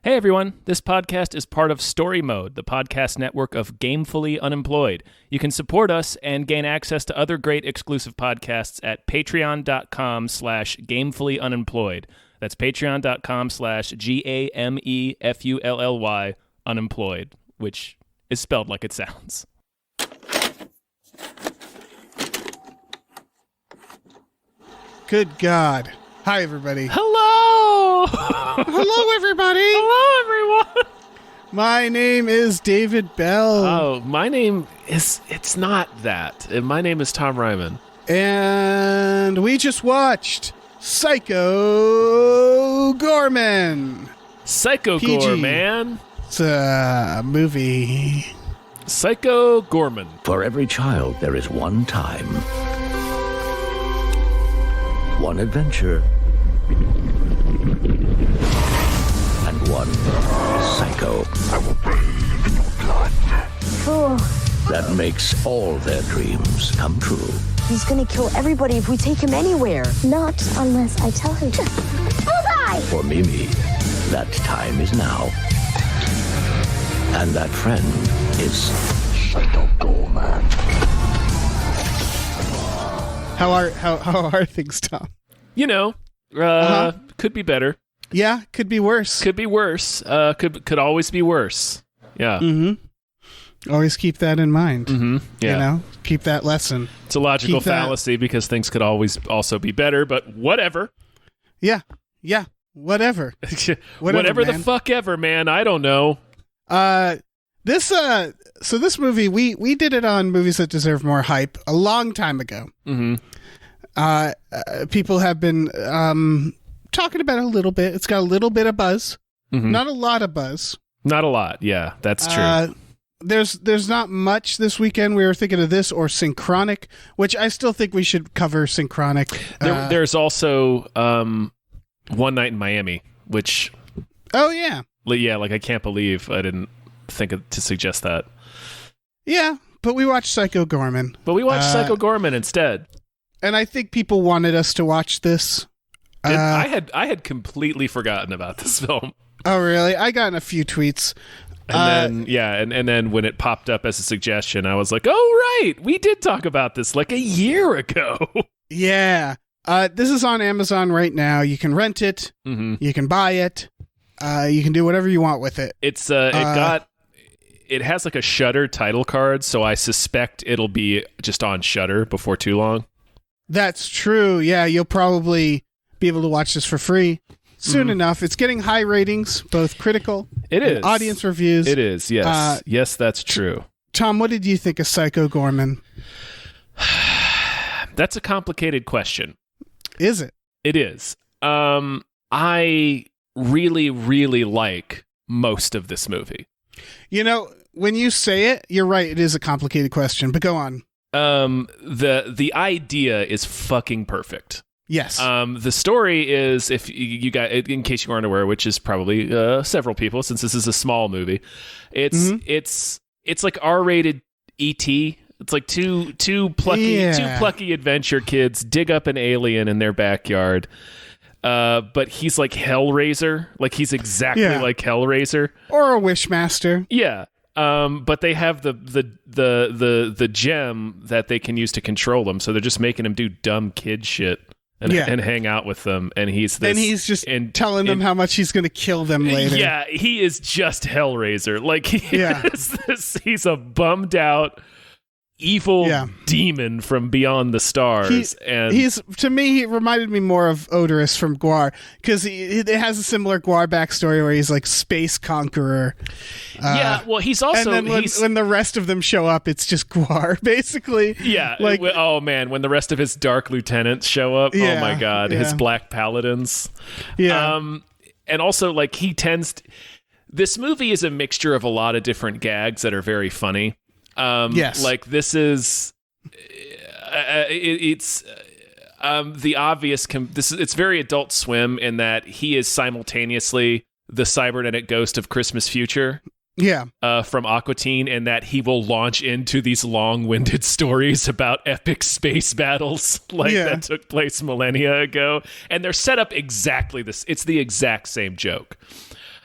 Hey everyone, this podcast is part of Story Mode, the podcast network of Gamefully Unemployed. You can support us and gain access to other great exclusive podcasts at patreon.com/gamefullyunemployed. That's patreon.com/GAMEFULLY unemployed, which is spelled like it sounds. Good God. Hi, everybody. Hello! Hello, everybody. Hello, everyone! My name is David Bell. Oh, my name is... It's not that. My name is Tom Ryman. And we just watched Psycho Goreman. Psycho PG. Goreman. It's a movie. Psycho Goreman. For every child, there is one time, one adventure, and one psycho. I will bathe in your blood. That makes all their dreams come true. He's gonna kill everybody if we take him anywhere. Not unless I tell him to. Bullseye! For Mimi, that time is now. And that friend is Psycho Goreman. How are things, Tom? You know, could be better. Yeah, could be worse. Could be worse. Could always be worse. Yeah. Mm-hmm. Always keep that in mind. Mm-hmm. Yeah. You know, keep that lesson. It's a logical fallacy because things could always also be better, but whatever. Yeah. Whatever. Whatever the fuck ever, man. I don't know. This movie, we did it on Movies That Deserve More Hype a long time ago. Mm-hmm. People have been talking about it a little bit. It's got a little bit of buzz. Mm-hmm. Not a lot of buzz. Not a lot. Yeah, that's true. There's not much this weekend. We were thinking of this or Synchronic, which I still think we should cover Synchronic. There's also One Night in Miami, which... Oh, yeah. Yeah, like I can't believe I didn't think to suggest that. Yeah, but we watched Psycho Goreman. But we watched Psycho Goreman instead. And I think people wanted us to watch this. I had completely forgotten about this film. Oh, really? I got in a few tweets. And then when it popped up as a suggestion, I was like, oh, right, we did talk about this like a year ago. Yeah. This is on Amazon right now. You can rent it. Mm-hmm. You can buy it. You can do whatever you want with it. It has like a Shudder title card, so I suspect it'll be just on Shudder before too long. That's true. Yeah, you'll probably be able to watch this for free soon enough. It's getting high ratings, both critical and audience reviews. It is, yes. Yes, that's true. Tom, what did you think of Psycho Goreman? That's a complicated question. Is it? It is. I really, really like most of this movie. You know, when you say it, you're right. It is a complicated question, but go on. The idea is fucking perfect. Yes. The story is, if you got, in case you aren't aware, which is probably several people, since this is a small movie, it's like R-rated E.T. It's like two plucky adventure kids dig up an alien in their backyard. But he's like Hellraiser, like he's exactly like Hellraiser or a Wishmaster. Yeah. But they have the gem that they can use to control them, so they're just making him do dumb kid shit and hang out with them. And he's just telling them how much he's going to kill them later. Yeah, he is just Hellraiser. Like he's a bummed out evil demon from beyond the stars. He's to me, he reminded me more of Odorous from Gwar, because it has a similar Gwar backstory where he's like space conqueror. Well, he's also, and then when the rest of them show up, it's just Gwar basically. Yeah, like, oh man, when the rest of his dark lieutenants show up, oh my god, his black paladins. And also, like, this movie is a mixture of a lot of different gags that are very funny. Yes. Like, this is it's the obvious it's very Adult Swim in that he is simultaneously the cybernetic ghost of Christmas Future from Aqua Teen, and that he will launch into these long-winded stories about epic space battles that took place millennia ago, and they're set up exactly this. It's the exact same joke.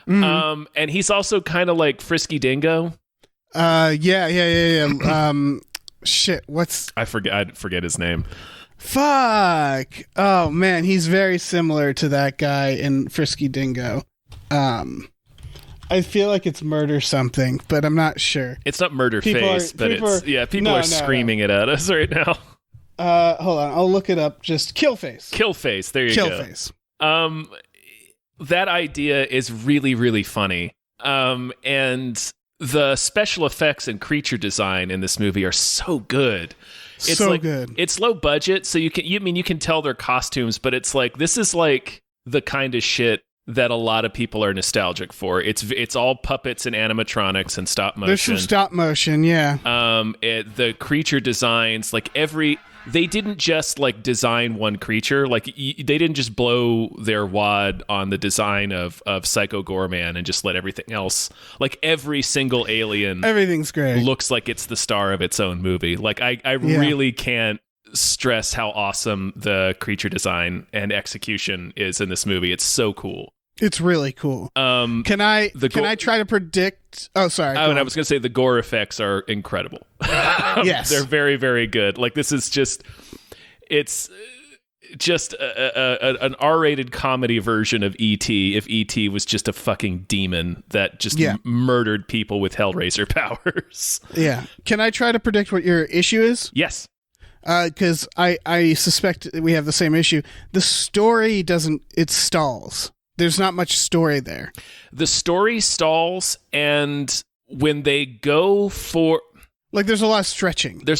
And he's also kind of like Frisky Dingo. Yeah. Shit, I forget his name. Fuck. Oh man, he's very similar to that guy in Frisky Dingo. I feel like it's Murder something, but I'm not sure. It's not Murder Face, but people are screaming it at us right now. Hold on, I'll look it up. Just Killface. Killface. There you go. Killface. That idea is really, really funny. And the special effects and creature design in this movie are so good. It's good. It's low budget, so you can tell their costumes, but it's like this is like the kind of shit that a lot of people are nostalgic for. It's all puppets and animatronics and stop motion. There's some stop motion, yeah. The creature designs, like they didn't just like design one creature. Like they didn't just blow their wad on the design of Psycho Goreman and just let everything else. Like every single alien, everything's great. Looks like it's the star of its own movie. Like I really can't stress how awesome the creature design and execution is in this movie. It's so cool. It's really cool. Can I try to predict? Oh, sorry. I was going to say the gore effects are incredible. Yes, they're very, very good. Like this is it's just an R-rated comedy version of E.T. if E.T. was just a fucking demon that just murdered people with Hellraiser powers. Yeah. Can I try to predict what your issue is? Yes. Because I suspect we have the same issue. The story it stalls. There's not much story there. The story stalls, and when they go for... Like, there's a lot of stretching. The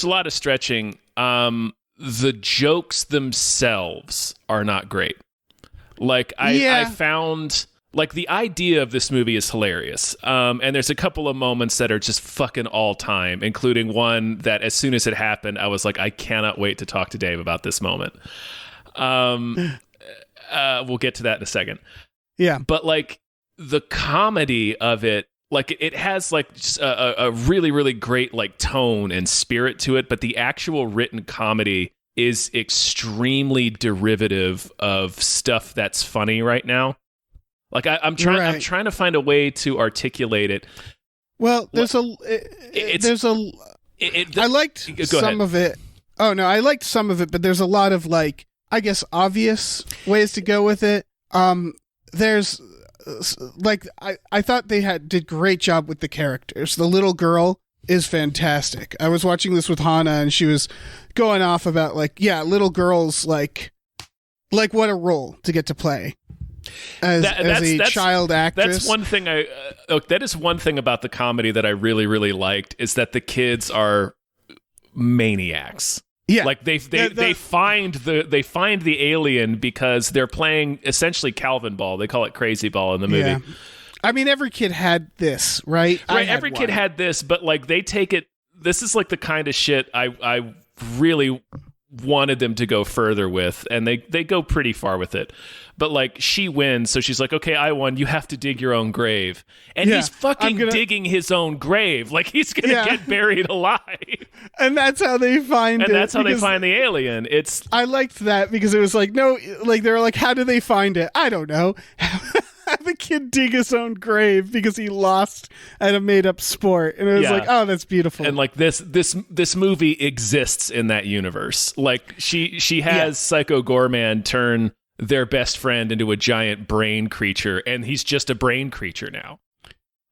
jokes themselves are not great. Like, I found... Like, the idea of this movie is hilarious. And there's a couple of moments that are just fucking all-time, including one that as soon as it happened, I was like, I cannot wait to talk to Dave about this moment. We'll get to that in a second. Yeah. But, like, the comedy of it, like, it has, like, just a really, really great, like, tone and spirit to it. But the actual written comedy is extremely derivative of stuff that's funny right now. Like, I'm trying to find a way to articulate it. Well, I liked some of it. Oh, no, I liked some of it, but there's a lot of, like, I guess, obvious ways to go with it. There's like I thought they did great job with the characters. The little girl is fantastic. I was watching this with Hannah, and she was going off about little girls like what a role to get to play as a child actress. That's one thing that is one thing about the comedy that I really, really liked is that the kids are maniacs. Yeah, like they find the alien because they're playing essentially Calvin Ball. They call it Crazy Ball in the movie. Yeah. I mean, every kid had this, right? Right, every kid had this, but like they take it. This is like the kind of shit I really wanted them to go further with, and they go pretty far with it. But like she wins, so she's like, "Okay, I won. You have to dig your own grave," and he's fucking digging his own grave, like he's gonna get buried alive. And that's how they find it. And that's how they find the alien. I liked that because it was like, no, like they were like, how do they find it? I don't know. Have a kid dig his own grave because he lost at a made-up sport, and it was like, oh, that's beautiful. And like this movie exists in that universe. Like she has Psycho Goreman turn their best friend into a giant brain creature, and he's just a brain creature now.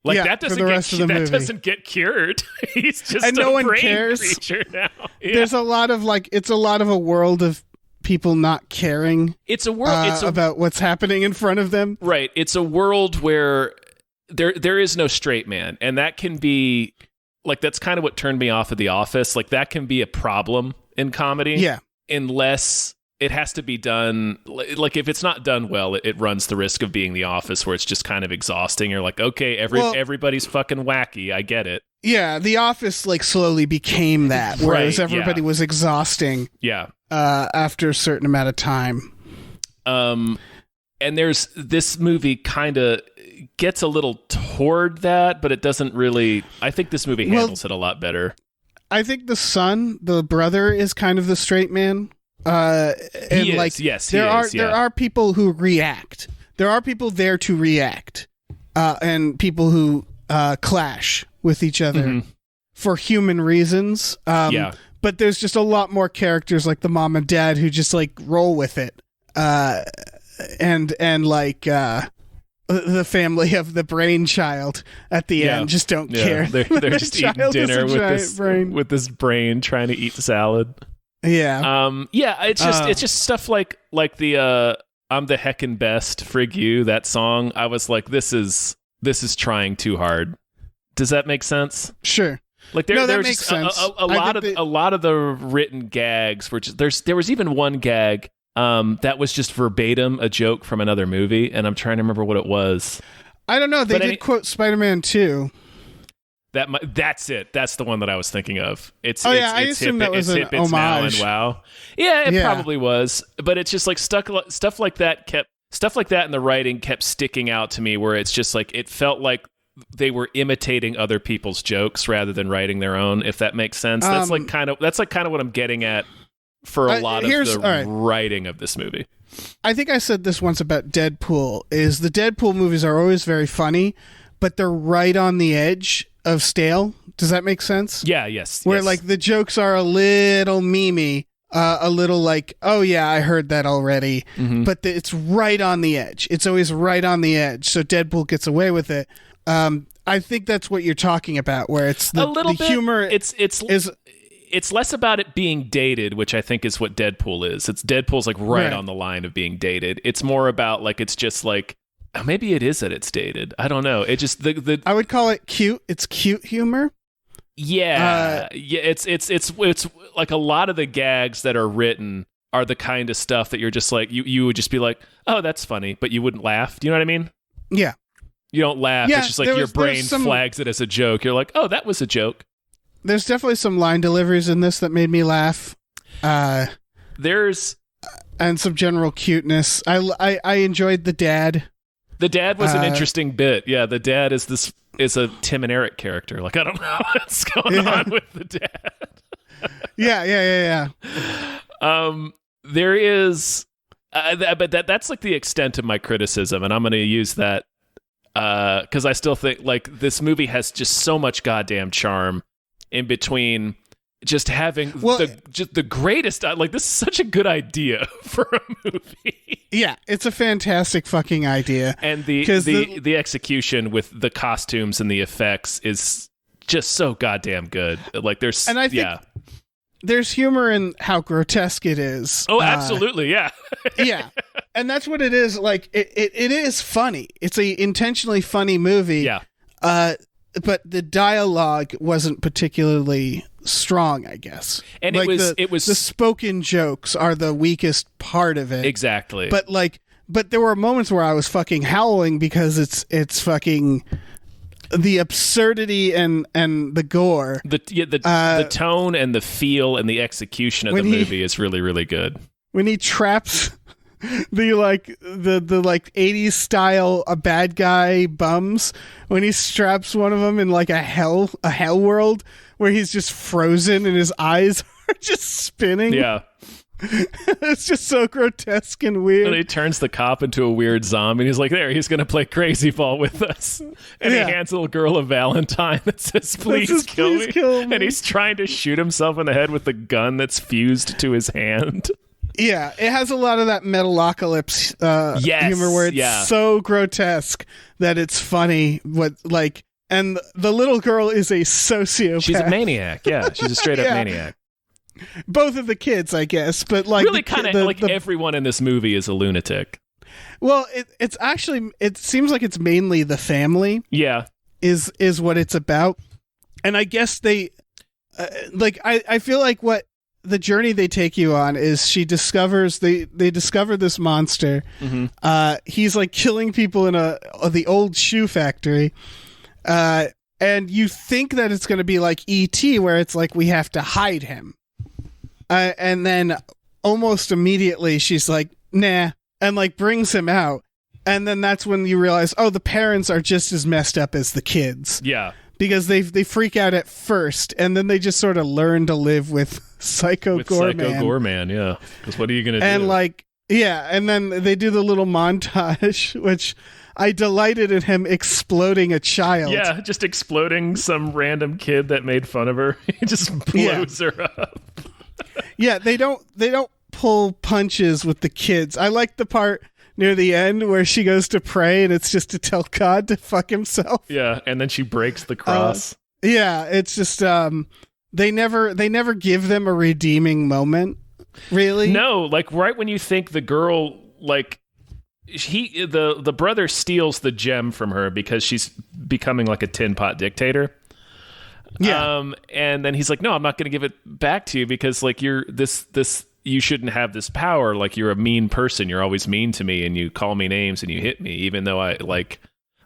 Like that doesn't get cured. He's just and a no one brain cares. creature now. Yeah. There's a lot of it's a lot of a world of people not caring. It's a world about what's happening in front of them. Right. It's a world where there is no straight man, and that can be like that's kind of what turned me off of The Office. Like that can be a problem in comedy. Yeah. Unless it has to be done, like if it's not done well, it runs the risk of being The Office, where it's just kind of exhausting. You're like, okay, everybody's fucking wacky. I get it. Yeah, The Office slowly became that, whereas everybody was exhausting. Yeah, after a certain amount of time. And there's this movie kind of gets a little toward that, but it doesn't really. I think this movie handles it a lot better. I think the brother is kind of the straight man. And he is. Yes, there are people who react. There are people there to react. and people who clash with each other for human reasons. But there's just a lot more characters like the mom and dad who just like roll with it. And like the family of the brainchild at the end just don't care. They're just eating dinner with this brain trying to eat salad. It's just stuff like the I'm the heckin' best, frig you, that song. I was like, this is trying too hard. Does that make sense? Sure. Like that makes sense. A lot of the written gags were just there was even one gag that was just verbatim a joke from another movie, and I'm trying to remember what it was. I don't know. They did quote Spider-Man 2. That's it. That's the one that I was thinking of. I assume that was an homage. Wow. Yeah, it probably was. But it's just like stuff like that in the writing kept sticking out to me, where it's just like it felt like they were imitating other people's jokes rather than writing their own. If that makes sense. That's kind of what I'm getting at for a lot of the writing of this movie. I think I said this once about Deadpool. Is the Deadpool movies are always very funny, but they're right on the edge of stale. Does that make sense? Yeah, yes. Where like the jokes are a little memey, a little like, oh yeah, I heard that already. But it's right on the edge. It's always right on the edge. So Deadpool gets away with it. I think that's what you're talking about, where it's the humor. It's less about it being dated, which I think is what Deadpool is. Deadpool's like right on the line of being dated. It's more about like it's just like maybe it is that it's dated. I don't know. It just I would call it cute. It's cute humor. Yeah, it's like a lot of the gags that are written are the kind of stuff that you're just like you would just be like, oh, that's funny, but you wouldn't laugh. Do you know what I mean? Yeah. You don't laugh. Yeah, it's just like your brain flags it as a joke. You're like, oh, that was a joke. There's definitely some line deliveries in this that made me laugh. There's and some general cuteness. I enjoyed the dad. The dad was an interesting bit. Yeah, the dad is a Tim and Eric character. Like I don't know what's going on with the dad. Yeah. There is, but that's like the extent of my criticism, and I'm going to use that because I still think like this movie has just so much goddamn charm. In between just having the greatest, like this is such a good idea for a movie. Yeah, it's a fantastic fucking idea. And the execution with the costumes and the effects is just so goddamn good. Like there's, and I think there's humor in how grotesque it is. Oh, absolutely. Yeah. Yeah. And that's what it is. Like it is funny. It's a intentionally funny movie. Yeah. But the dialogue wasn't particularly strong, I guess. And like it was the spoken jokes are the weakest part of it. Exactly. But there were moments where I was fucking howling because it's fucking the absurdity and the gore. The tone and the feel and the execution of the movie is really, really good. When he traps the 80s style a bad guy bums, when he straps one of them in like a hell world where he's just frozen and his eyes are just spinning. Yeah. It's just so grotesque and weird. And he turns the cop into a weird zombie and he's like, there, he's gonna play crazy ball with us. And he hands a little girl a Valentine that says please kill me. And he's trying to shoot himself in the head with the gun that's fused to his hand. Yeah, it has a lot of that Metalocalypse humor where it's so grotesque that it's funny. And the little girl is a sociopath. She's a maniac. Yeah, she's a straight up maniac. Both of the kids, I guess, but like really kind of like everyone in this movie is a lunatic. Well, it's actually it seems like it's mainly the family. Yeah, is what it's about, and I guess they I feel like what. The journey they take you on is they discover this monster. Mm-hmm. He's like killing people in the old shoe factory. And you think that it's going to be like E.T. where it's like, we have to hide him. And then almost immediately she's like, nah, and like brings him out. And then that's when you realize, oh, the parents are just as messed up as the kids. Yeah. Because they freak out at first, and then they just sort of learn to live with Psycho Goreman. Yeah. Because what are you going to do? And and then they do the little montage, which I delighted in him exploding a child. Yeah, just exploding some random kid that made fun of her. He just blows her up. Yeah, they don't pull punches with the kids. I like the part near the end where she goes to pray and it's just to tell God to fuck himself. Yeah, and then she breaks the cross. Yeah, it's just they never give them a redeeming moment, really. No, like right when you think the girl, like the brother steals the gem from her because she's becoming like a tin pot dictator. Yeah. And then he's like, no, I'm not going to give it back to you because like you're this you shouldn't have this power. Like you're a mean person. You're always mean to me and you call me names and you hit me, even though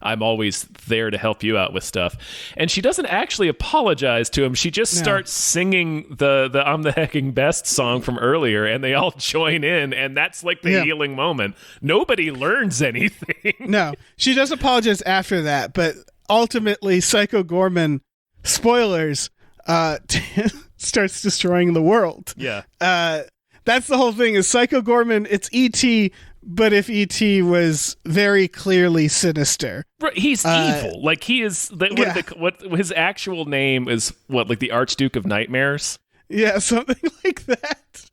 I'm always there to help you out with stuff. And she doesn't actually apologize to him. She just starts singing the I'm the hecking best song from earlier, and they all join in, and that's like the healing moment. Nobody learns anything. No, she does apologize after that, but ultimately Psycho Goreman, spoilers, starts destroying the world. Yeah. That's the whole thing is Psycho Goreman, it's E.T., but if E.T. was very clearly sinister. Right, he's evil. Like he is. What his actual name is? What, like the Archduke of Nightmares? Yeah, something like that.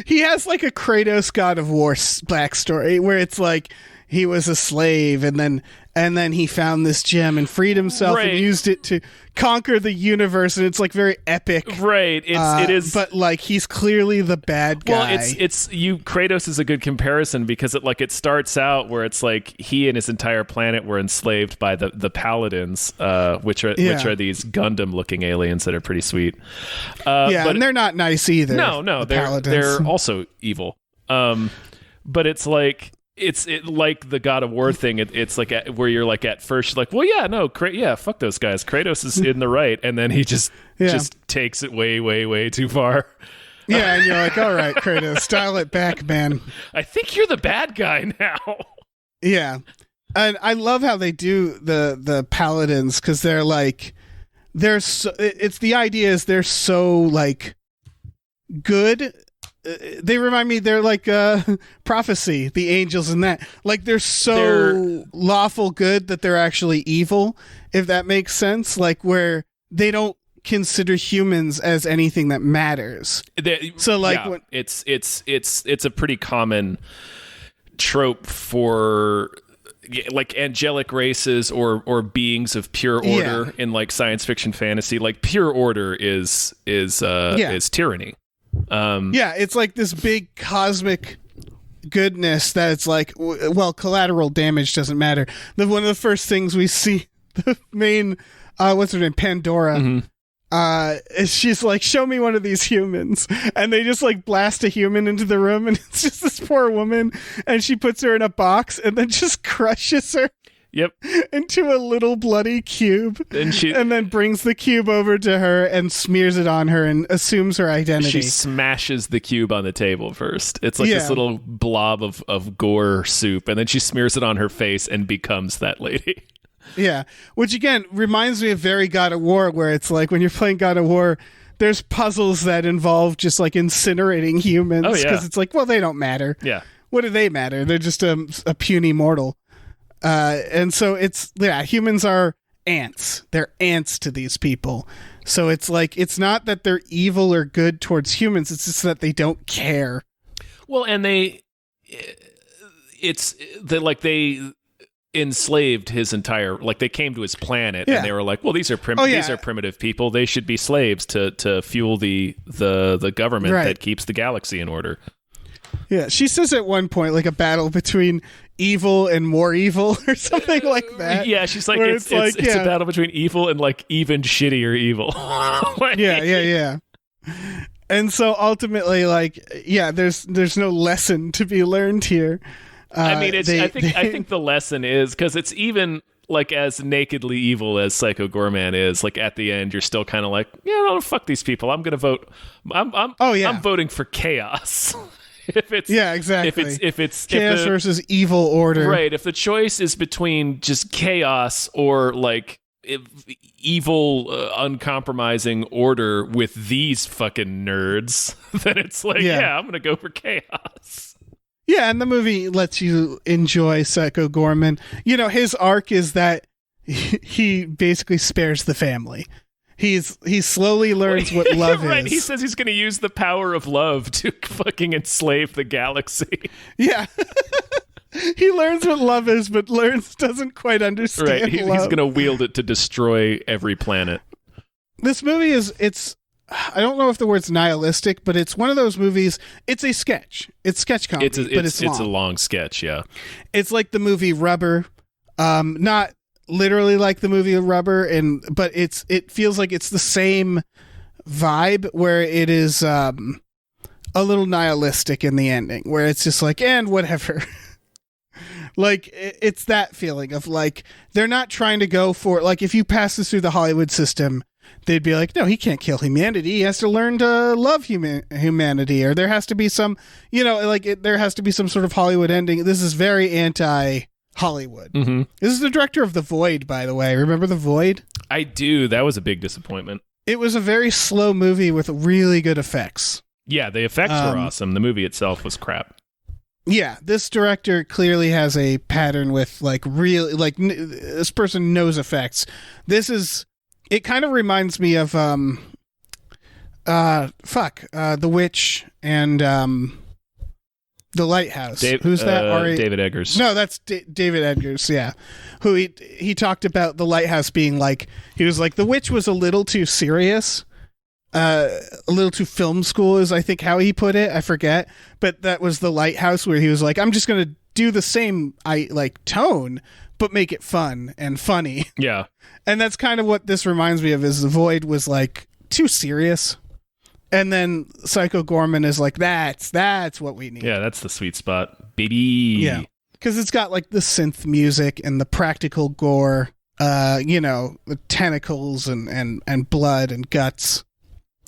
He has like a Kratos God of War backstory where it's like he was a slave and then he found this gem and freed himself and used it to conquer the universe, and it's like very epic. Right. It is, but like he's clearly the bad guy. Well, Kratos is a good comparison because it starts out where it's like he and his entire planet were enslaved by the Paladins, which are these Gundam looking aliens that are pretty sweet. But and they're not nice either. No, they're also evil. But it's like. It's like the God of War thing. It's like where you're like at first you're like, well, yeah, no, fuck those guys. Kratos is in the right, and then he just takes it way, way, way too far. Yeah, and you're like, all right, Kratos, dial it back, man. I think you're the bad guy now. Yeah, and I love how they do the Paladins because they're like, it's the idea is they're so like good. They remind me they're like Prophecy, the angels in that. Like they're lawful good that they're actually evil, if that makes sense. Like where they don't consider humans as anything that matters. It's a pretty common trope for like angelic races or beings of pure order in like science fiction fantasy. Like pure order is tyranny. It's like this big cosmic goodness that it's like, well, collateral damage doesn't matter. One of the first things we see, the main, what's her name, Pandora, is she's like, show me one of these humans, and they just like blast a human into the room, and it's just this poor woman, and she puts her in a box and then just crushes her. Yep. Into a little bloody cube. And then brings the cube over to her and smears it on her and assumes her identity. She smashes the cube on the table first. It's like this little blob of gore soup, and then she smears it on her face and becomes that lady. Yeah. Which again reminds me of very God of War, where it's like when you're playing God of War, there's puzzles that involve just like incinerating humans. Oh, yeah. Because it's like, well, they don't matter. Yeah. What do they matter? They're just a puny mortal. And so humans are ants. They're ants to these people. So it's like, it's not that they're evil or good towards humans. It's just that they don't care. Well, and they enslaved his entire, like they came to his planet and they were like, well, these are primitive people. They should be slaves to fuel the government that keeps the galaxy in order. Yeah, she says at one point, like a battle between evil and more evil or something like that. Yeah, she's like, it's a battle between evil and like even shittier evil. Yeah. And so ultimately, like, there's no lesson to be learned here. I mean, I think the lesson is because it's even like as nakedly evil as Psycho Goreman is. Like at the end, you're still kind of like, fuck these people. I'm gonna vote. I'm voting for chaos. Exactly. If it's chaos versus evil order, right? If the choice is between just chaos or like evil, uncompromising order with these fucking nerds, then it's like, I'm gonna go for chaos. Yeah, and the movie lets you enjoy Psycho Goreman. You know, his arc is that he basically spares the family. He slowly learns what love right. is. He says he's going to use the power of love to fucking enslave the galaxy. Yeah. He learns what love is, but doesn't quite understand right. He's love. going to wield it to destroy every planet. This movie it's I don't know if the word's nihilistic, but it's one of those movies. It's a sketch. It's sketch comedy, but it's long. It's a long sketch, yeah. It's like the movie Rubber. Not literally like the movie Rubber, but it feels like it's the same vibe, where it is a little nihilistic in the ending, where it's just like, and whatever. Like, it's that feeling of like, they're not trying to go for, like, if you pass this through the Hollywood system, they'd be like, no, he can't kill humanity. He has to learn to love humanity, or there has to be some, there has to be some sort of Hollywood ending. This is very anti-Hollywood. Mm-hmm. This is the director of The Void, by the way. Remember The Void? I do. That was a big disappointment. It was a very slow movie with really good effects. Yeah, the effects were awesome. The movie itself was crap. Yeah, this director clearly has a pattern with this person knows effects. It kind of reminds me of The Witch and The Lighthouse. Who's that? David Eggers. No, that's David Eggers. Yeah, who he talked about The Lighthouse being like, he was like, The Witch was a little too serious. A little too film school is, I think, how he put it. I forget, but that was The Lighthouse, where he was like, I'm just going to do the same tone, but make it fun and funny. Yeah. And that's kind of what this reminds me of, is The Void was like too serious. And then Psycho Goreman is like, that's what we need. Yeah, that's the sweet spot, baby. Yeah. Because it's got like the synth music and the practical gore, the tentacles and blood and guts.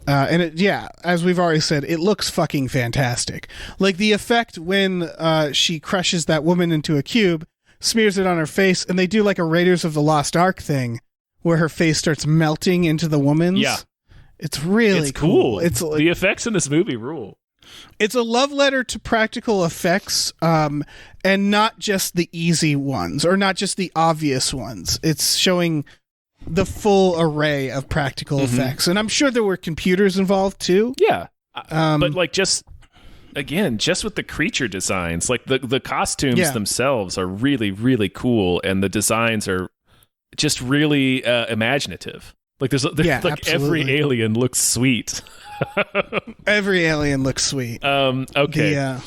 And as we've already said, it looks fucking fantastic. Like the effect when she crushes that woman into a cube, smears it on her face, and they do like a Raiders of the Lost Ark thing where her face starts melting into the woman's. Yeah. It's really cool. It's like, the effects in this movie rule. It's a love letter to practical effects, and not just the easy ones, or not just the obvious ones. It's showing the full array of practical effects, and I'm sure there were computers involved too. Yeah, but like just with the creature designs, like the costumes themselves are really, really cool, and the designs are just really imaginative. Like there's every alien looks sweet. Every alien looks sweet. Okay.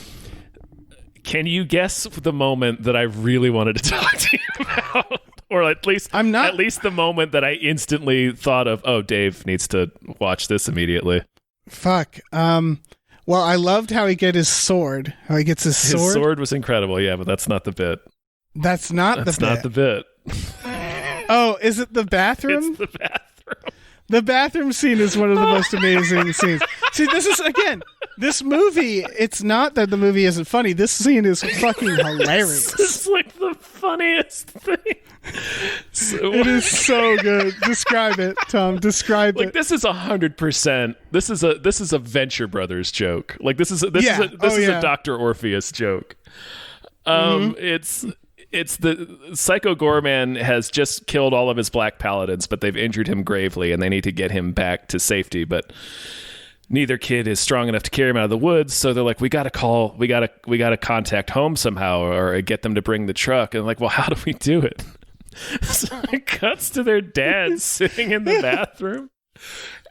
Can you guess the moment that I really wanted to talk to you about? Or at least the moment that I instantly thought of, oh, Dave needs to watch this immediately. Fuck. Well, I loved how he gets his sword. How he gets his sword. His sword was incredible, yeah, but that's not the bit. That's not the bit. Oh, is it the bathroom? It's the bathroom. The bathroom scene is one of the most amazing scenes. See, this movie, it's not that the movie isn't funny. This scene is fucking hilarious. It's like the funniest thing. It is so good. Describe it, Tom. Describe it. Like, this is 100%. This is a Venture Brothers joke. Like, this is a Dr. Orpheus joke. It's the Psycho Goreman has just killed all of his black paladins, but they've injured him gravely, and they need to get him back to safety. But neither kid is strong enough to carry him out of the woods, so they're like, we gotta contact home somehow, or get them to bring the truck. And like, well, how do we do it? So it cuts to their dad sitting in the bathroom,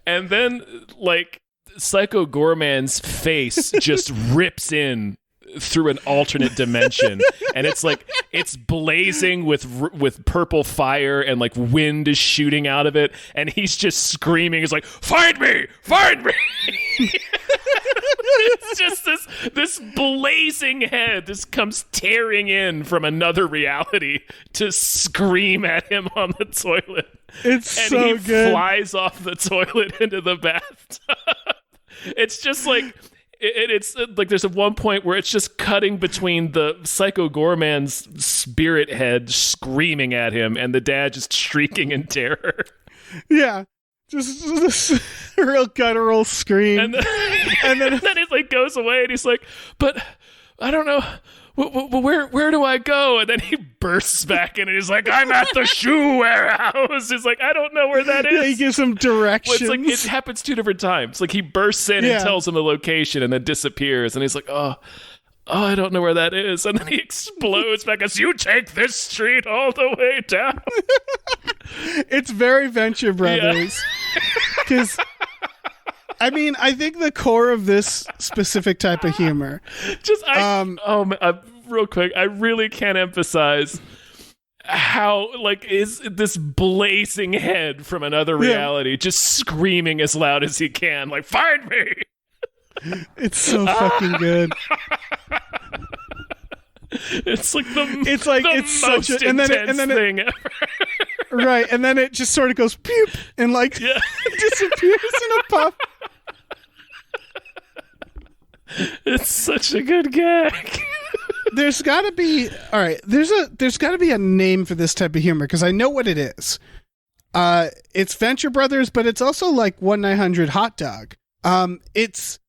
and then like Psycho Goreman's face just rips in through an alternate dimension, and it's blazing with purple fire, and like wind is shooting out of it, and he's just screaming. He's like, find me It's just this blazing head just comes tearing in from another reality to scream at him on the toilet. It's and so he good. Flies off the toilet into the bathtub. It's just like it's like there's one point where it's just cutting between the Psycho Goreman's spirit head screaming at him and the dad just shrieking in terror. Yeah. Just this real guttural scream. And then it like goes away, and he's like, but I don't know. Where do I go? And then he bursts back in and he's like, I'm at the shoe warehouse. He's like, I don't know where that is. Yeah, he gives him directions. Well, it's like, it happens 2 different times. Like, he bursts in and tells him the location and then disappears. And he's like, oh, I don't know where that is. And then he explodes back as, you take this street all the way down. It's very Venture Brothers. Because... I mean, I think the core of this specific type of humor. Real quick, I really can't emphasize how, like, is this blazing head from another reality just screaming as loud as he can, like, find me! It's so fucking good. It's like it's it's most such a, and then thing ever. Right, and then it just sort of goes pew and like disappears in a puff. It's such a good gag. There's got to be there's got to be a name for this type of humor because I know what it is. It's Venture Brothers, but it's also like 1-900 Hot Dog. It's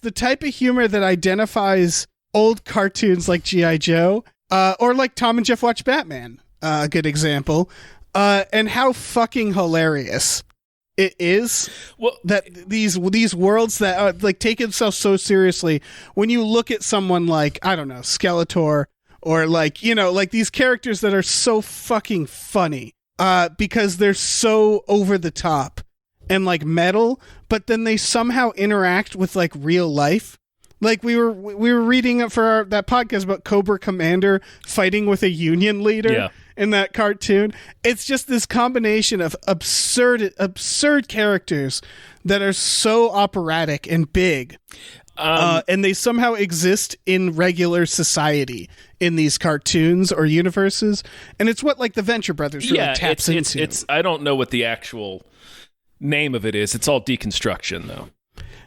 the type of humor that identifies old cartoons like G.I. Joe, or like Tom and Jeff Watch Batman, a good example, and how fucking hilarious it is. Well, that these worlds that like take themselves so seriously. When you look at someone like, I don't know, Skeletor, or like, you know, like these characters that are so fucking funny, because they're so over the top and like metal, but then they somehow interact with like real life. Like we were reading for that podcast about Cobra Commander fighting with a union leader in that cartoon. It's just this combination of absurd characters that are so operatic and big, and they somehow exist in regular society in these cartoons or universes. And it's what like the Venture Brothers really taps into. It's I don't know what the actual name of it is. It's all Deconstruction though.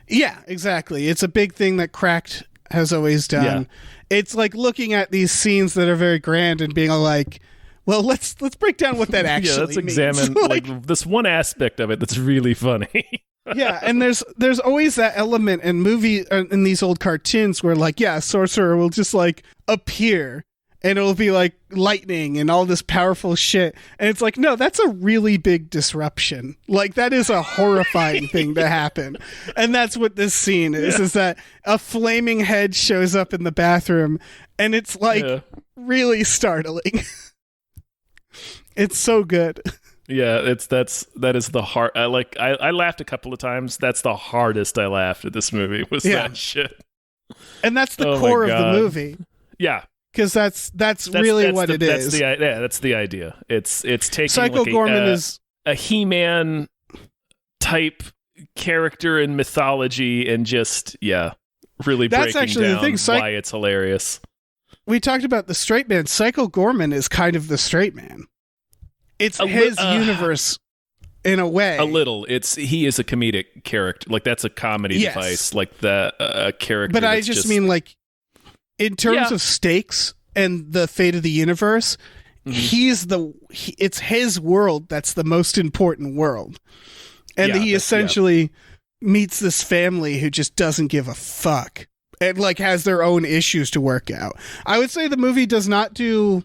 Yeah, exactly. It's a big thing that Cracked has always done. Yeah. It's like looking at these scenes that are very grand and being like, well, let's break down what that actually let's examine like this one aspect of it that's really funny. Yeah, and there's always that element in in these old cartoons where like, a sorcerer will just like appear and it'll be like lightning and all this powerful shit. And it's like, no, that's a really big disruption. Like that is a horrifying thing to happen. And that's what this scene is that a flaming head shows up in the bathroom and it's like really startling. It's so good. Yeah, that is the hard. I laughed a couple of times. That's the hardest I laughed at this movie was that shit. And that's the core of the movie. Yeah. Because that's really what it is. That's the idea. It's taking Psycho like Goreman is a He-Man type character in mythology and just really that's breaking actually down the thing. Why it's hilarious. We talked about the straight man. Psycho Goreman is kind of the straight man. It's his universe in a way. A little. He is a comedic character. Like that's a comedy device. Like the character. But I just mean like in terms of stakes and the fate of the universe, it's his world that's the most important world. And he essentially meets this family who just doesn't give a fuck and like has their own issues to work out. I would say the movie does not do,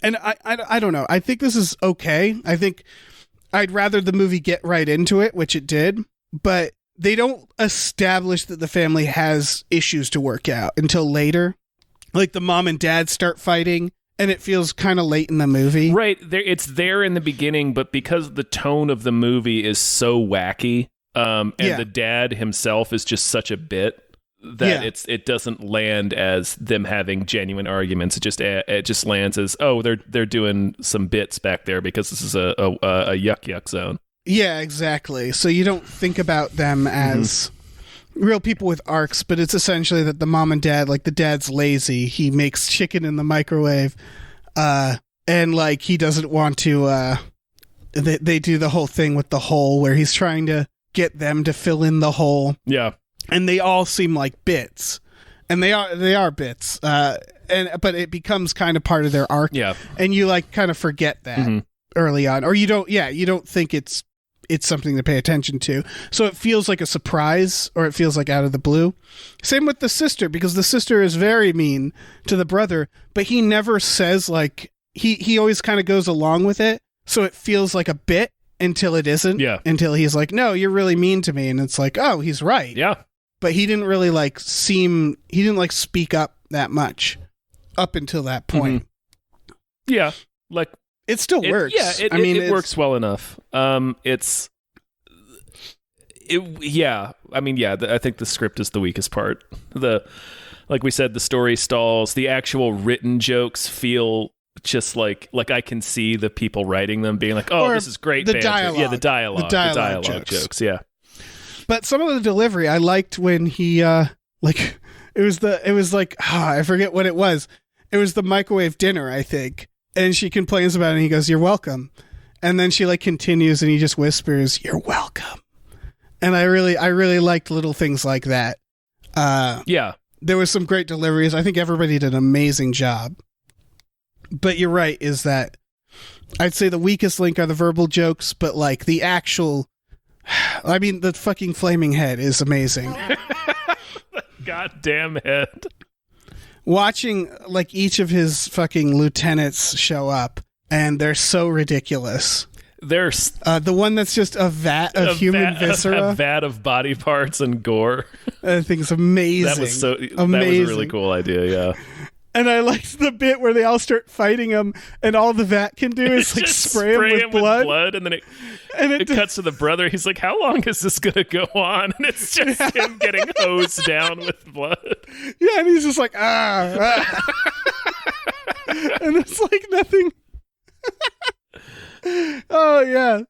and I don't know. I think this is okay. I think I'd rather the movie get right into it, which it did, but they don't establish that the family has issues to work out until later. Like the mom and dad start fighting and it feels kind of late in the movie. Right. It's there in the beginning, but because the tone of the movie is so wacky, and the dad himself is just such a bit that it doesn't land as them having genuine arguments. It just lands as, they're doing some bits back there because this is a yuck zone. Yeah, exactly. So you don't think about them as real people with arcs, but it's essentially that the mom and dad, like the dad's lazy. He makes chicken in the microwave, and like he doesn't want to. They do the whole thing with the hole where he's trying to get them to fill in the hole. Yeah, and they all seem like bits, and they are bits. But it becomes kind of part of their arc. Yeah, and you like kind of forget that early on, or you don't think it's it's something to pay attention to. So it feels like a surprise, or it feels like out of the blue. Same with the sister, because the sister is very mean to the brother, but he never says, like, he always kind of goes along with it. So it feels like a bit until it isn't. Yeah. Until he's like, no, you're really mean to me. And it's like, oh, he's right. Yeah. But he didn't really he didn't speak up that much up until that point. Mm-hmm. Yeah. Like, it still works. Yeah. It works well enough. I think the script is the weakest part. Like we said, the story stalls. The actual written jokes feel just like I can see the people writing them being like, oh, this is great. The banter. dialogue. Yeah, the dialogue jokes. Yeah. But some of the delivery, I liked when he, I forget what it was. It was the microwave dinner, I think. And she complains about it and he goes, you're welcome. And then she continues and he just whispers, you're welcome. And I really liked little things like that. Yeah. There was some great deliveries. I think everybody did an amazing job. But you're right, is that I'd say the weakest link are the verbal jokes, but the actual, the fucking flaming head is amazing. Goddamn head. Watching each of his fucking lieutenants show up, and they're so ridiculous. There's the one that's just a vat of human viscera, a vat of body parts and gore. I think it's amazing. That was amazing. That was a really cool idea. Yeah. And I liked the bit where they all start fighting him, and all the vat can do is spray him with blood, and then it cuts to the brother. He's like, "How long is this gonna go on?" And it's just him getting hosed down with blood. Yeah, and he's just like, and it's nothing. Oh yeah,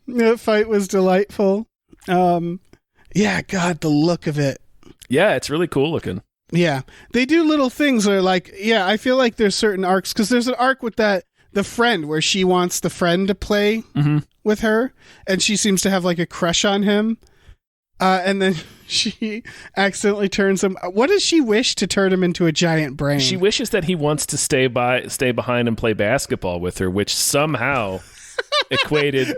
that fight was delightful. Yeah, God, the look of it. Yeah, it's really cool looking. Yeah, they do little things that are I feel like there's certain arcs, because there's an arc with the friend where she wants the friend to play with her, and she seems to have a crush on him, and then she accidentally turns him. What does she wish to turn him into a giant brain? She wishes that he wants to stay behind and play basketball with her, which somehow equated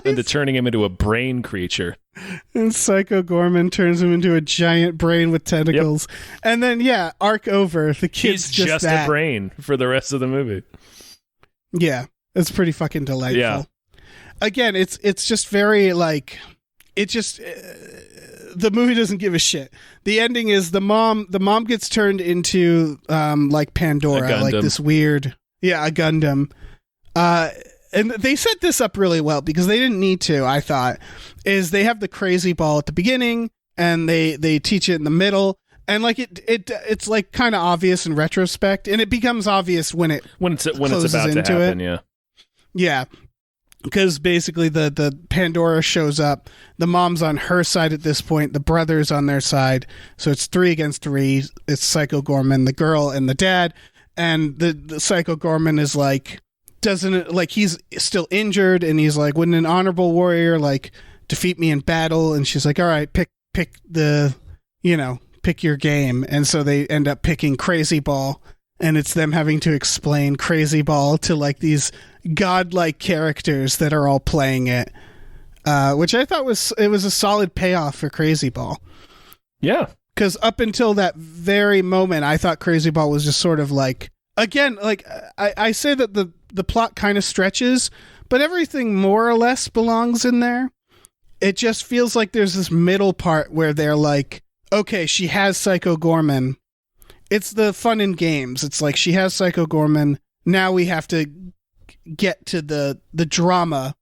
into turning him into a brain creature. And Psycho Goreman turns him into a giant brain with tentacles. Yep. And then, arc over. The kid's just a brain for the rest of the movie. Yeah, it's pretty fucking delightful. Yeah. Again, it's just very the movie doesn't give a shit. The ending is the mom gets turned into Pandora, this weird, a Gundam. And they set this up really well because they didn't need to, I thought, is they have the crazy ball at the beginning and they teach it in the middle. And it's kind of obvious in retrospect, and it becomes obvious when it's about to happen. Yeah. Yeah. Because basically the Pandora shows up. The mom's on her side at this point. The brother's on their side. So it's 3 against 3. It's Psycho Goreman, the girl, and the dad. And the Psycho Goreman is he's still injured, and he's wouldn't an honorable warrior defeat me in battle? And she's like, all right, pick your game. And so they end up picking Crazy Ball, and it's them having to explain Crazy Ball to these godlike characters that are all playing it, which I thought was a solid payoff for Crazy Ball. Yeah, because up until that very moment, I thought Crazy Ball was just sort of I say that the plot kind of stretches, but everything more or less belongs in there. It just feels like there's this middle part where they're okay, she has Psycho Goreman. It's the fun and games. It's she has Psycho Goreman. Now we have to get to the drama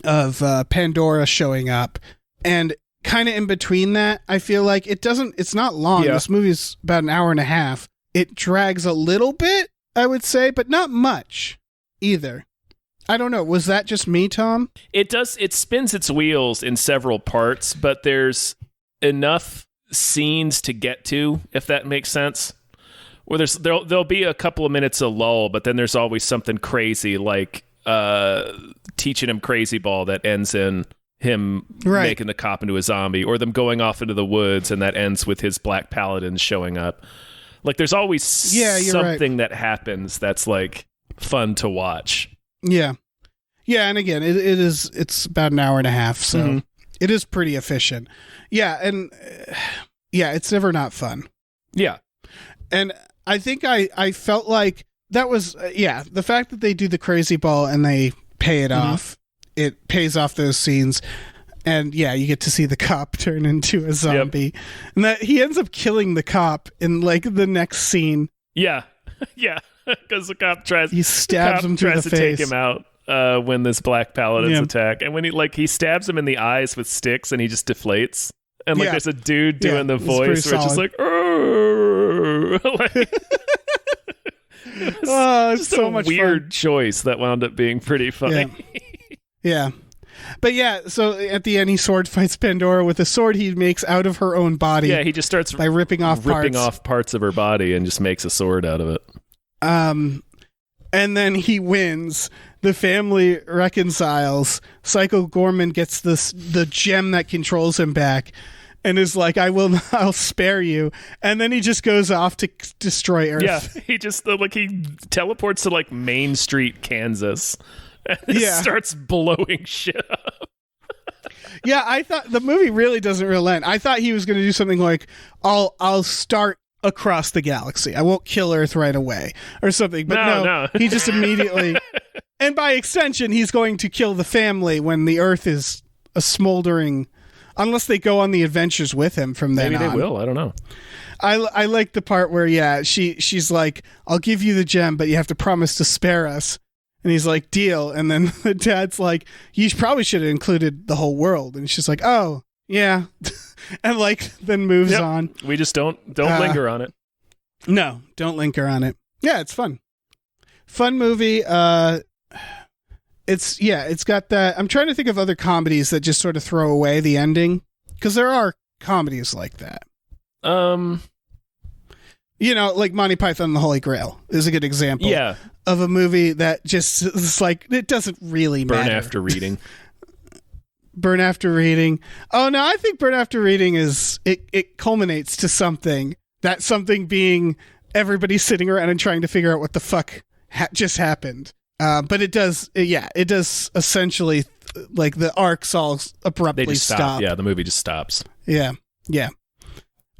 of Pandora showing up. And kind of in between that, I feel it's not long. Yeah. This movie's about an hour and a half. It drags a little bit, I would say, but not much either. I don't know. Was that just me, Tom? It does. It spins its wheels in several parts, but there's enough scenes to get to, if that makes sense. Where there'll be a couple of minutes of lull, but then there's always something crazy teaching him Crazy Ball that ends in him making the cop into a zombie, or them going off into the woods and that ends with his black paladins showing up. There's always something that happens that's fun to watch. Yeah. Yeah, and again, it's about an hour and a half, so it is pretty efficient. Yeah, and it's never not fun. Yeah. And I think I felt like that was, the fact that they do the crazy ball and they pay it off, it pays off those scenes. And you get to see the cop turn into a zombie. Yep. And that he ends up killing the cop in like the next scene. Yeah. Yeah. Because the cop stabs him through the face. Tries to take him out when this black paladins attack. And when he stabs him in the eyes with sticks and he just deflates. And there's a dude doing the voice where it's just like, it's so much weird fun. Choice that wound up being pretty funny. Yeah. But so at the end he sword fights Pandora with a sword he makes out of her own body. Yeah, he just starts by ripping off parts of her body and just makes a sword out of it. And then he wins. The family reconciles. Psycho Goreman gets the gem that controls him back and is like, I'll spare you. And then he just goes off to destroy Earth. Yeah, he just he teleports to Main Street, Kansas. And starts blowing shit up. Yeah, I thought the movie really doesn't relent. I thought he was going to do something like, I'll start across the galaxy. I won't kill Earth right away or something. But no. He just immediately, and by extension, he's going to kill the family when the Earth is a smoldering, unless they go on the adventures with him from then on. Maybe they will. I don't know. I like the part where, she's like, I'll give you the gem, but you have to promise to spare us. And he's like, deal. And then the dad's like, you probably should have included the whole world. And she's like, oh, yeah. And then moves on. We just don't linger on it. No, don't linger on it. Yeah, it's fun. Fun movie. It's got that. I'm trying to think of other comedies that just sort of throw away the ending. Because there are comedies like that. Like Monty Python and the Holy Grail is a good example. Yeah. Of a movie that just is it doesn't really matter. Burn After Reading. Burn After Reading. Oh, no, I think Burn After Reading it culminates to something. That something being everybody sitting around and trying to figure out what the fuck just happened. But it does essentially, the arcs all abruptly stop. Yeah, the movie just stops. Yeah.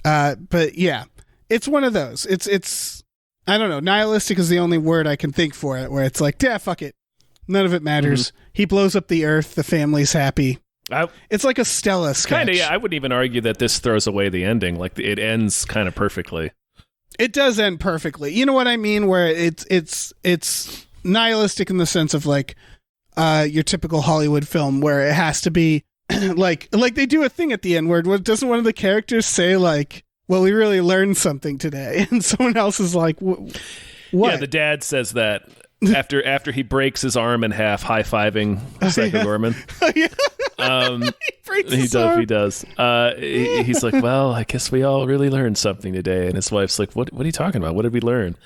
But it's one of those. It's I don't know. Nihilistic is the only word I can think for it, where it's fuck it. None of it matters. Mm-hmm. He blows up the Earth. The family's happy. It's like a Stella sketch. Kind of, yeah. I wouldn't even argue that this throws away the ending. It ends kind of perfectly. It does end perfectly. You know what I mean? Where it's nihilistic in the sense of your typical Hollywood film, where it has to be like they do a thing at the end where doesn't one of the characters say well, we really learned something today, and someone else is like, what? Yeah, the dad says that after he breaks his arm in half, high-fiving Psycho Goreman. He breaks his arm. He does. He's like, well, I guess we all really learned something today. And his wife's like, what are you talking about? What did we learn?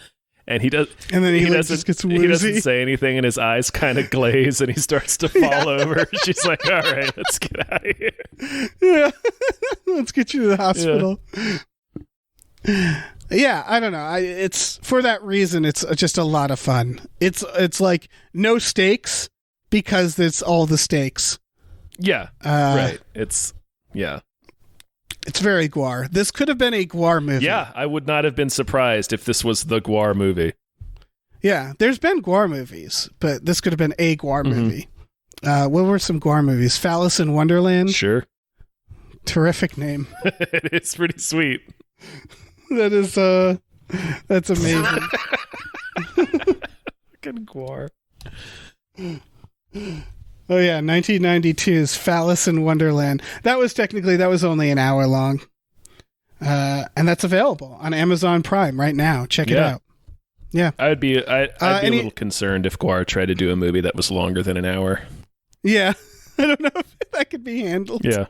And he does. And then he just gets woozy. He doesn't say anything, and his eyes kind of glaze, and he starts to fall over. She's like, all right, let's get out of here. Yeah. Let's get you to the hospital. Yeah, I don't know. It's for that reason. It's just a lot of fun. It's no stakes because it's all the stakes. Yeah, right. It's very Gwar. This could have been a Gwar movie. Yeah, I would not have been surprised if this was the Gwar movie. Yeah, there's been Gwar movies, but this could have been a Gwar movie. What were some Gwar movies? Phallus in Wonderland. Sure. Terrific name. It's pretty sweet. That's amazing. Fucking Gwar. Oh yeah, 1992's Phallus in Wonderland. That was only an hour long. And that's available on Amazon Prime right now. Check it out. Yeah. I'd be a little concerned if Gwar tried to do a movie that was longer than an hour. Yeah. I don't know if that could be handled. Yeah.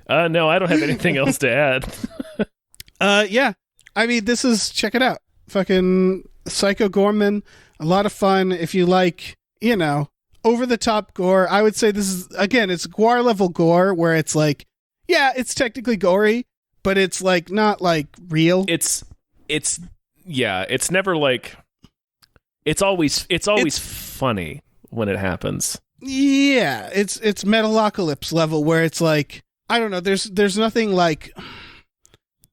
No, I don't have anything else to add. Yeah. I mean, check it out. Fucking Psycho Goreman. A lot of fun. If you like, over the top gore, I would say this is, again, it's Gwar level gore where it's it's technically gory, but it's not real. It's never it's always funny when it happens. Yeah, it's Metalocalypse level where it's like, I don't know. There's nothing like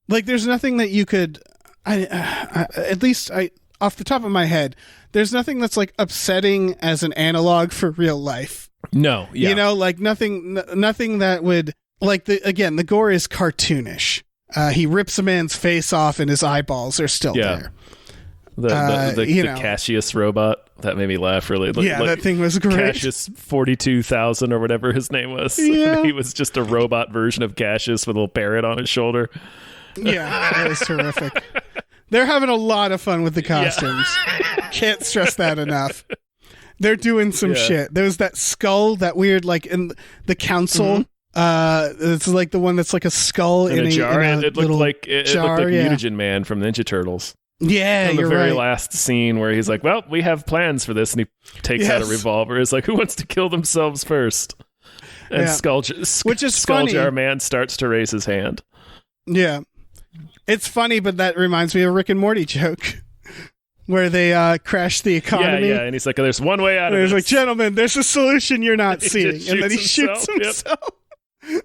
there's nothing that you could. At least off the top of my head, there's nothing that's like upsetting as an analog for real life. No, yeah. You know, like nothing that would like the gore is cartoonish. He rips a man's face off and his eyeballs are still there. The Cassius robot that made me laugh really. That thing was great. Cassius 42,000 or whatever his name was. Yeah. He was just a robot version of Cassius with a little parrot on his shoulder. Yeah, that was terrific. They're having a lot of fun with the costumes. Yeah. Can't stress that enough. They're doing some shit. There's that skull, that weird, like in the council. It's like the one that's like a skull in a jar. It looked like Mutagen Man from Ninja Turtles. Yeah, you're right. The very last scene where he's like, "Well, we have plans for this," and he takes out a revolver. He's like, "Who wants to kill themselves first?" And Skulljar Man starts to raise his hand. Yeah, it's funny, but that reminds me of a Rick and Morty joke where they crash the economy. Yeah, and he's like, "There's one way out of this." He's like, "Gentlemen, there's a solution you're not seeing," and then he shoots himself. Yep.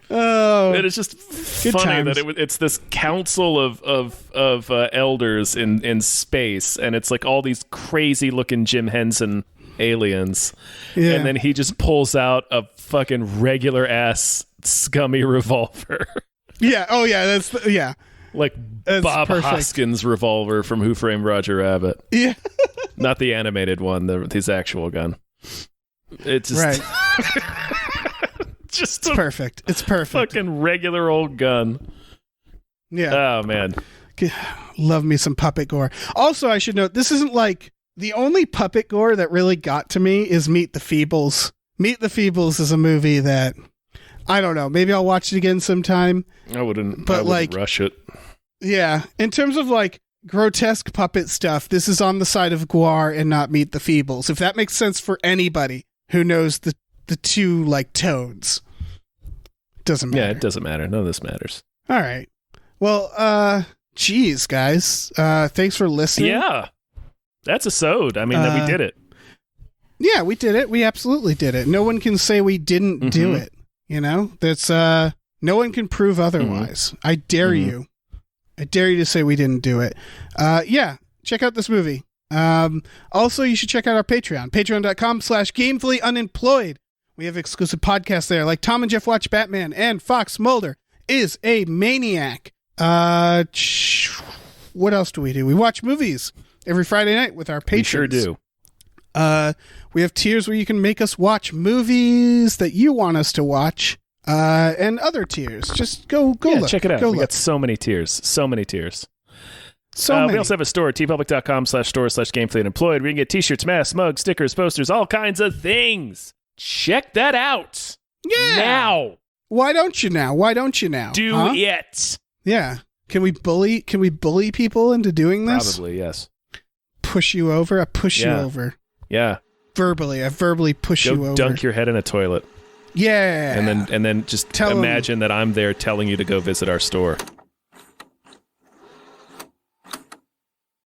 Oh, it is just funny that it's this council of elders in space, and it's like all these crazy looking Jim Henson aliens, and then he just pulls out a fucking regular ass scummy revolver. That's Bob perfect. Hoskins revolver from Who Framed Roger Rabbit. Yeah, not the animated one, his actual gun. It's just right. Just it's perfect. It's perfect. Fucking regular old gun. Yeah. Oh man. Love me some puppet gore. Also, I should note, this isn't like the only puppet gore that really got to me is Meet the Feebles. Meet the Feebles is a movie that I don't know. Maybe I'll watch it again sometime. I wouldn't rush it. Yeah. In terms of like grotesque puppet stuff, this is on the side of Gwar and not Meet the Feebles. If that makes sense for anybody who knows the two like tones. Doesn't matter. Yeah, it doesn't matter. None of this matters. All right. Well, geez, guys. Thanks for listening. Yeah. That's a sode. I mean, we did it. Yeah, we did it. We absolutely did it. No one can say we didn't do it. You know? That's no one can prove otherwise. I dare you. I dare you to say we didn't do it. Yeah, check out this movie. Also, you should check out our Patreon. Patreon.com/gamefullyunemployed. We have exclusive podcasts there, like Tom and Jeff Watch Batman, and Fox Mulder is a maniac. What else do? We watch movies every Friday night with our patrons. We sure do. We have tiers where you can make us watch movies that you want us to watch, and other tiers. Just go look. Check it out. We got so many tiers. We also have a store, tpublic.com/store/gamefullyunemployed, where you can get t-shirts, masks, mugs, stickers, posters, all kinds of things. Check that out. Yeah. Now. Why don't you now? Do it. Yeah. Can we bully people into doing this? Probably, yes. Push you over? I push you over. Yeah. Verbally. I verbally push you over. Dunk your head in a toilet. Yeah. And then just imagine that I'm there telling you to go visit our store.